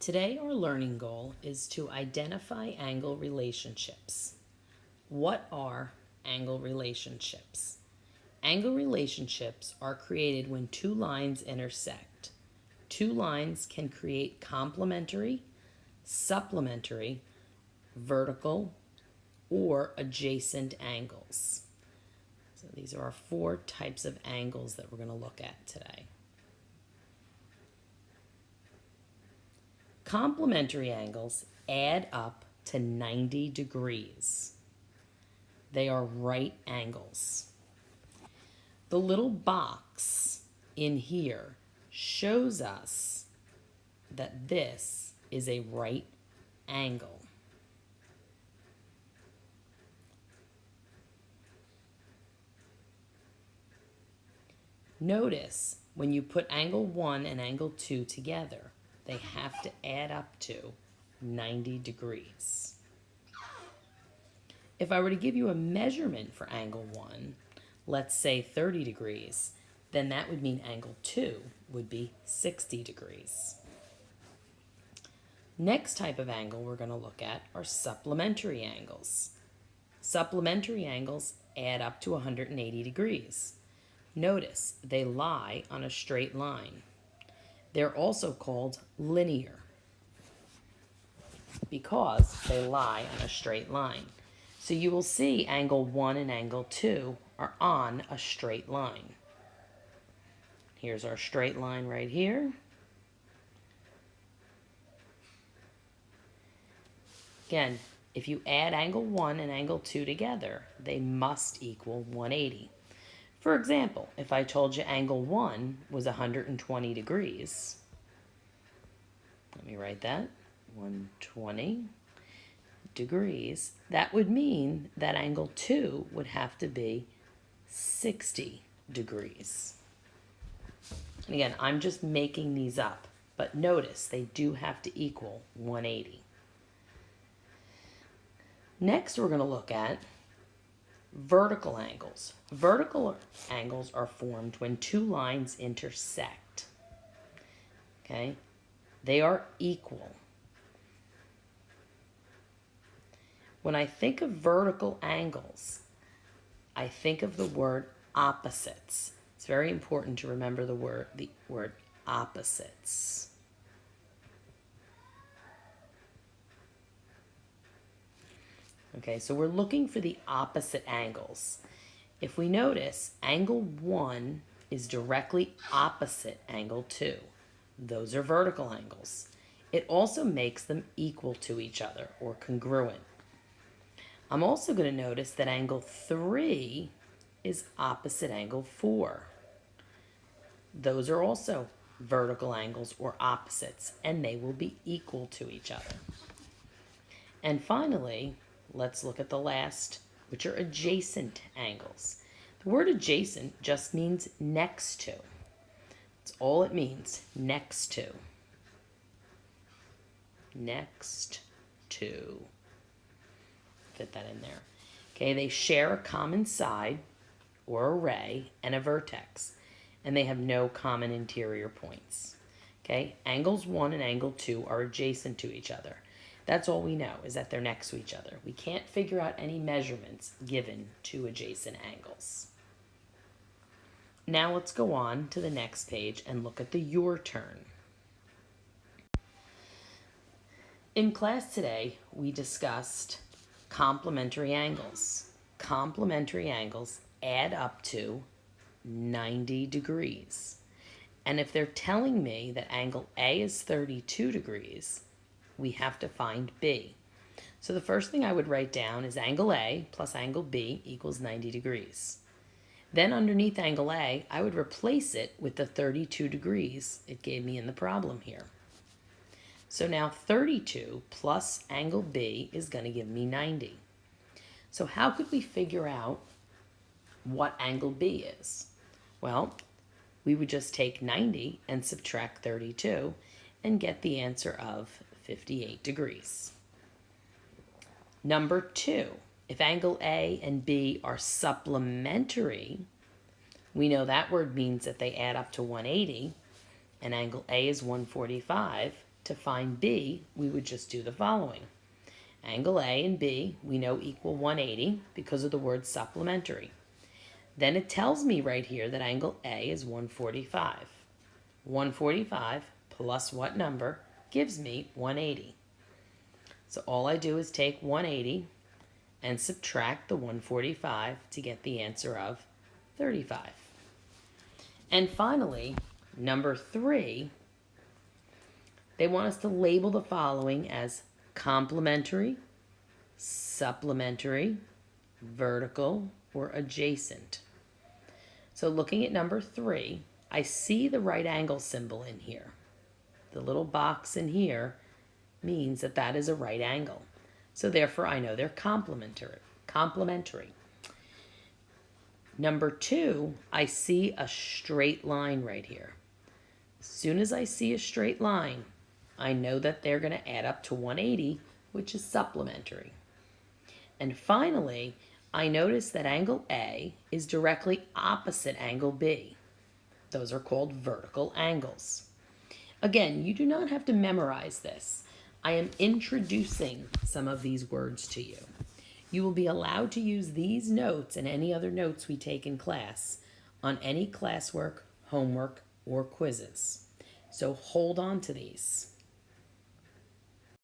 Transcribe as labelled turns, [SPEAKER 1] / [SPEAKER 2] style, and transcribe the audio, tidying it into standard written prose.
[SPEAKER 1] Today our learning goal is to identify angle relationships. What are angle relationships? Angle relationships are created when two lines intersect. Two lines can create complementary, supplementary, vertical, or adjacent angles. So these are our four types of angles that we're going to look at today. Complementary angles add up to 90 degrees. They are right angles. The little box in here shows us that this is a right angle. Notice when you put angle 1 and angle 2 together, they have to add up to 90 degrees. If I were to give you a measurement for angle 1, let's say 30 degrees, then that would mean angle 2 would be 60 degrees. Next type of angle we're going to look at are supplementary angles. Supplementary angles add up to 180 degrees. Notice they lie on a straight line. They're also called linear because they lie on a straight line. So you will see angle 1 and angle 2 are on a straight line. Here's our straight line right here. Again, if you add angle 1 and angle 2 together, they must equal 180. For example, if I told you angle 1 was 120 degrees, let me write that, 120 degrees, that would mean that angle 2 would have to be 60 degrees. And again, I'm just making these up, but notice they do have to equal 180. Next, we're going to look at vertical angles. Vertical angles are formed when two lines intersect. Okay? They are equal. When I think of vertical angles, I think of the word opposites. It's very important to remember the word opposites. Okay, so we're looking for the opposite angles. If we notice, angle 1 is directly opposite angle 2. Those are vertical angles. It also makes them equal to each other or congruent. I'm also going to notice that angle 3 is opposite angle 4. Those are also vertical angles or opposites, and they will be equal to each other. And finally, let's look at the last, which are adjacent angles. The word adjacent just means next to. That's all it means, next to. Next to. Fit that in there. Okay, they share a common side or a ray and a vertex, and they have no common interior points. Okay, angles 1 and angle 2 are adjacent to each other. That's all we know, is that they're next to each other. We can't figure out any measurements given two adjacent angles. Now let's go on to the next page and look at the your turn. In class today, we discussed complementary angles. Complementary angles add up to 90 degrees. And if they're telling me that angle A is 32 degrees, we have to find B. So the first thing I would write down is angle A plus angle B equals 90 degrees. Then underneath angle A, I would replace it with the 32 degrees it gave me in the problem here. So now 32 plus angle B is going to give me 90. So how could we figure out what angle B is? Well, we would just take 90 and subtract 32 and get the answer of 58 degrees. Number 2, if angle A and B are supplementary, we know that word means that they add up to 180, and angle A is 145, To find B, we would just do the following. Angle A and B we know equal 180 because of the word supplementary. Then it tells me right here that angle A is 145. 145 plus what number gives me 180. So all I do is take 180 and subtract the 145 to get the answer of 35. And finally, number 3, they want us to label the following as complementary, supplementary, vertical, or adjacent. So looking at number 3, I see the right angle symbol in here. The little box in here means that that is a right angle. So therefore I know they're complementary. Number 2, I see a straight line right here. As soon as I see a straight line, I know that they're going to add up to 180, which is supplementary. And finally, I notice that angle A is directly opposite angle B. Those are called vertical angles. Again, you do not have to memorize this. I am introducing some of these words to you. You will be allowed to use these notes and any other notes we take in class on any classwork, homework, or quizzes. So hold on to these.